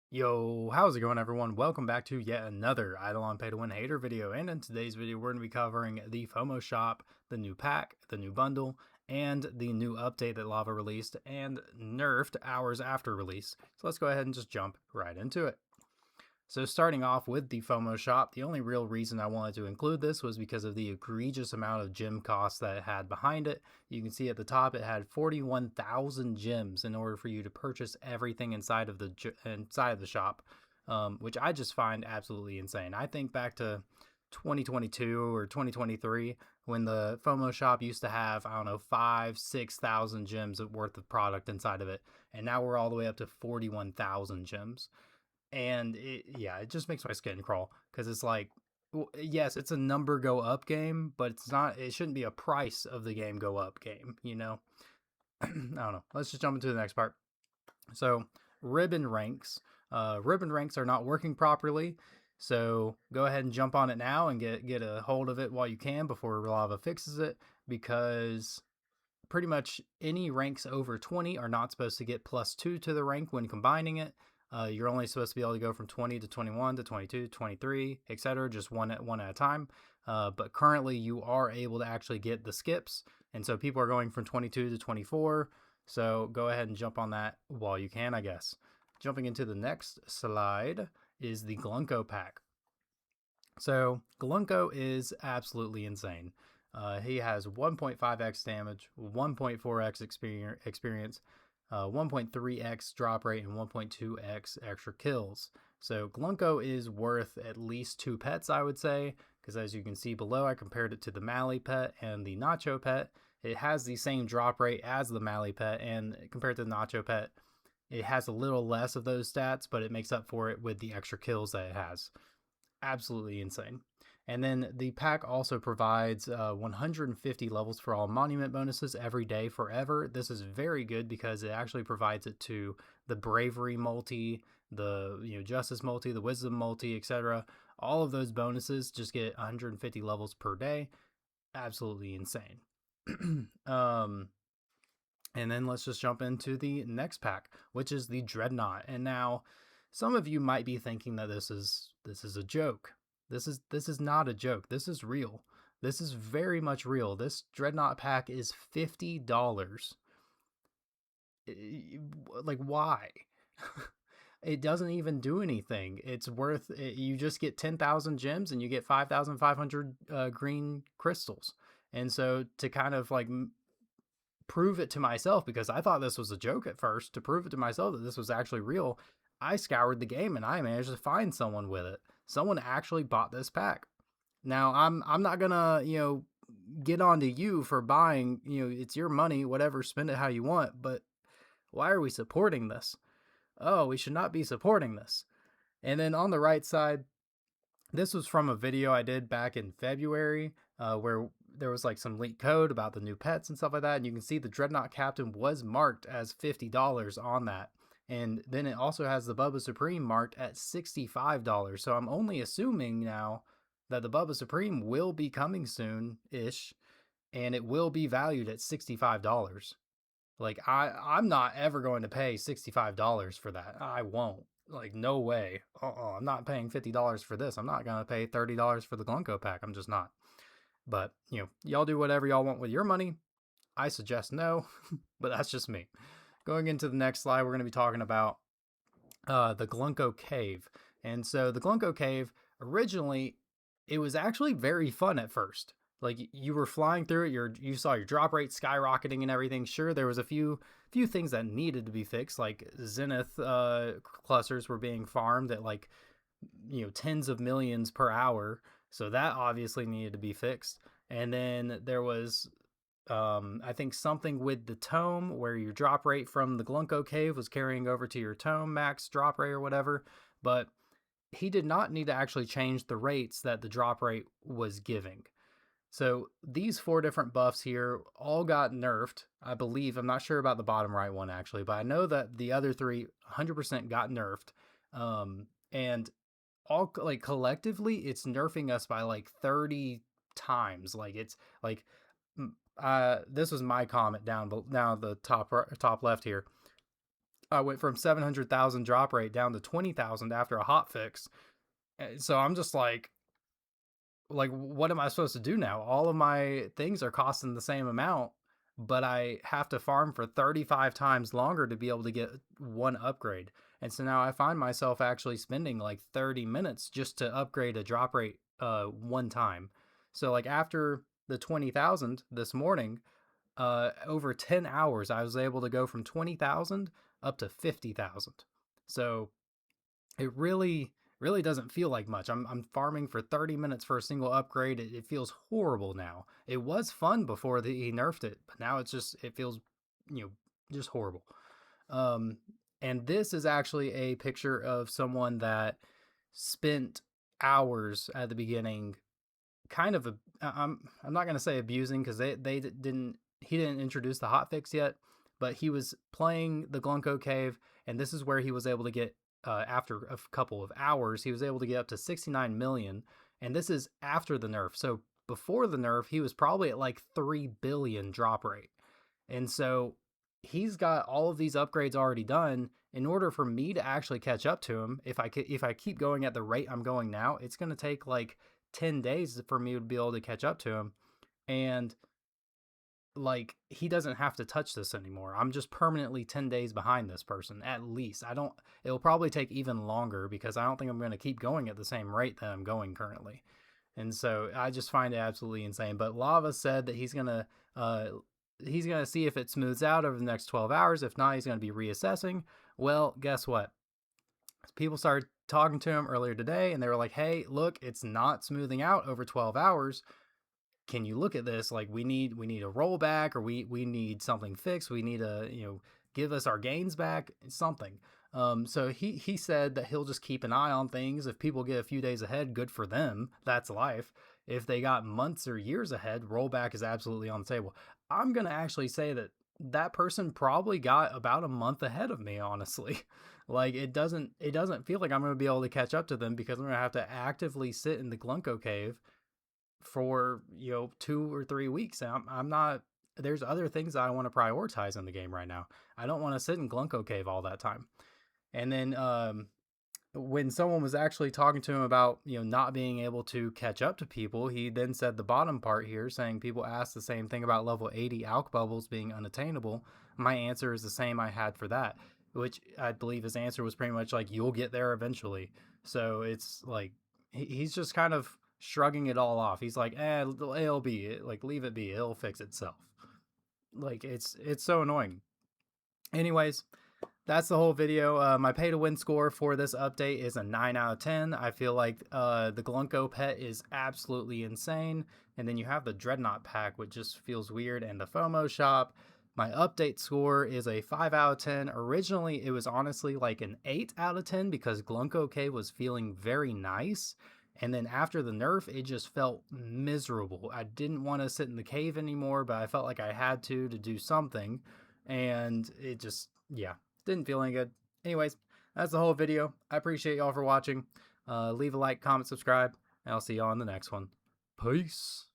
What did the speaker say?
Yo, how's it going, everyone? Welcome back to yet another Idleon Pay to Win Hater video. And in today's video, we're going to be covering the FOMO shop, the new pack, the new bundle, and the new update that Lava released and nerfed hours after release. So let's go ahead and just jump right into it. So starting off with the FOMO shop, the only real reason I wanted to include this was because of the egregious amount of gem costs that it had behind it. You can see at the top it had 41,000 gems in order for you to purchase everything inside of the shop, which I just find absolutely insane. I think back to 2022 or 2023 when the FOMO shop used to have, I don't know, 6,000 gems worth of product inside of it, and now we're all the way up to 41,000 gems. And it just makes my skin crawl because it's like, yes, it's a number go up game, but it shouldn't be a price of the game go up game, you know? I don't know. Let's just jump into the next part. So, ribbon ranks. Ribbon ranks are not working properly, so go ahead and jump on it now and get a hold of it while you can before Lava fixes it, because pretty much any ranks over 20 are not supposed to get +2 to the rank when combining it. You're only supposed to be able to go from 20 to 21 to 22 to 23, etc., just one at a time. But currently, you are able to actually get the skips, and so people are going from 22 to 24. So go ahead and jump on that while you can, I guess. Jumping into the next slide is the Glunko pack. So Glunko is absolutely insane. He has 1.5x damage, 1.4x experience, 1.3x drop rate, and 1.2x extra kills. So Glunko is worth at least 2 pets, I would say, because as you can see below, I compared it to the Mally pet and the Nacho pet. It has the same drop rate as the Mally pet, and compared to the Nacho pet, it has a little less of those stats, but it makes up for it with the extra kills that it has. Absolutely insane. And then the pack also provides 150 levels for all monument bonuses every day forever. This is very good because it actually provides it to the bravery multi, the justice multi, the wisdom multi, etc. All of those bonuses just get 150 levels per day. Absolutely insane. And then let's just jump into the next pack, which is the Dreadnought. And now some of you might be thinking that this is a joke. This is not a joke. This is real. This is very much real. This Dreadnought pack is $50. Like, why? It doesn't even do anything. It's worth it. You just get 10,000 gems and you get 5,500 green crystals. And so to kind of like prove it to myself, because I thought this was a joke at first, to prove it to myself that this was actually real, I scoured the game and I managed to find someone with it. Someone actually bought this pack. Now I'm not gonna get on to you for buying. It's your money, whatever, spend it how you want. But why are we supporting this? Oh, we should not be supporting this. And then on the right side, this was from a video I did back in February, where there was like some leaked code about the new pets and stuff like that. And you can see the Dreadnought Captain was marked as $50 on that. And then it also has the Bubba Supreme marked at $65. So I'm only assuming now that the Bubba Supreme will be coming soon-ish, and it will be valued at $65. Like, I'm not ever going to pay $65 for that. I won't. Like, no way. I'm not paying $50 for this. I'm not going to pay $30 for the Glunko pack. I'm just not. But, y'all do whatever y'all want with your money. I suggest no, but that's just me. Going into the next slide, we're going to be talking about the Glunko Cave. And so the Glunko Cave, originally, it was actually very fun at first. Like, you were flying through it, you saw your drop rate skyrocketing and everything. Sure, there was a few things that needed to be fixed, like Zenith clusters were being farmed at like tens of millions per hour, so that obviously needed to be fixed. And then there was I think something with the tome where your drop rate from the Glunko Cave was carrying over to your tome max drop rate or whatever, but he did not need to actually change the rates that the drop rate was giving. So these 4 different buffs here all got nerfed, I believe. I'm not sure about the bottom right one actually, but I know that the other 3 100% got nerfed. And all like collectively it's nerfing us by like 30 times. Like, it's like this was my comment down the top left here. I went from 700,000 drop rate down to 20,000 after a hot fix. So I'm just like, what am I supposed to do now? All of my things are costing the same amount, but I have to farm for 35 times longer to be able to get one upgrade. And so now I find myself actually spending like 30 minutes just to upgrade a drop rate one time. So like after the 20,000 this morning, over 10 hours I was able to go from 20,000 up to 50,000. So it really doesn't feel like much. I'm farming for 30 minutes for a single upgrade. It feels horrible now. It was fun before he nerfed it, but now it feels, just horrible. Um, and this is actually a picture of someone that spent hours at the beginning, kind of I'm not gonna say abusing because they didn't he didn't introduce the hotfix yet, but he was playing the Glunko cave, and this is where he was able to get after a couple of hours, he was able to get up to 69 million, and this is after the nerf. So before the nerf, he was probably at like 3 billion drop rate, and so he's got all of these upgrades already done. In order for me to actually catch up to him, if I keep going at the rate I'm going now, it's going to take like 10 days for me to be able to catch up to him. And like, he doesn't have to touch this anymore. I'm just permanently 10 days behind this person at least. It'll probably take even longer because I don't think I'm going to keep going at the same rate that I'm going currently. And so I just find it absolutely insane. But Lava said that he's going to see if it smooths out over the next 12 hours. If not, he's going to be reassessing. Well, guess what? People started talking to him earlier today and they were like, hey, look, it's not smoothing out over 12 hours. Can you look at this? Like, we need a rollback, or we need something fixed. We need to, give us our gains back, something. So he said that he'll just keep an eye on things. If people get a few days ahead, good for them. That's life. If they got months or years ahead, rollback is absolutely on the table. I'm going to actually say that person probably got about a month ahead of me, honestly. Like, it doesn't feel like I'm going to be able to catch up to them because I'm going to have to actively sit in the Glunko cave for 2 or 3 weeks. I'm not. There's other things that I want to prioritize in the game right now. I don't want to sit in Glunko cave all that time. And then when someone was actually talking to him about not being able to catch up to people, he then said the bottom part here, saying people ask the same thing about level 80 alk bubbles being unattainable. My answer is the same I had for that, which I believe his answer was pretty much like, you'll get there eventually. So it's like he's just kind of shrugging it all off. He's like, it'll be, like, leave it be, it'll fix itself. Like, it's so annoying. Anyways, that's the whole video. My pay to win score for this update is a 9 out of 10. I feel like the Glunko pet is absolutely insane. And then you have the Dreadnought pack, which just feels weird, and the FOMO shop. My update score is a 5 out of 10. Originally, it was honestly like an 8 out of 10 because Glunko Cave was feeling very nice. And then after the nerf, it just felt miserable. I didn't want to sit in the cave anymore, but I felt like I had to do something. And it just, didn't feel any good. Anyways, that's the whole video. I appreciate y'all for watching. Leave a like, comment, subscribe, and I'll see y'all on the next one. Peace.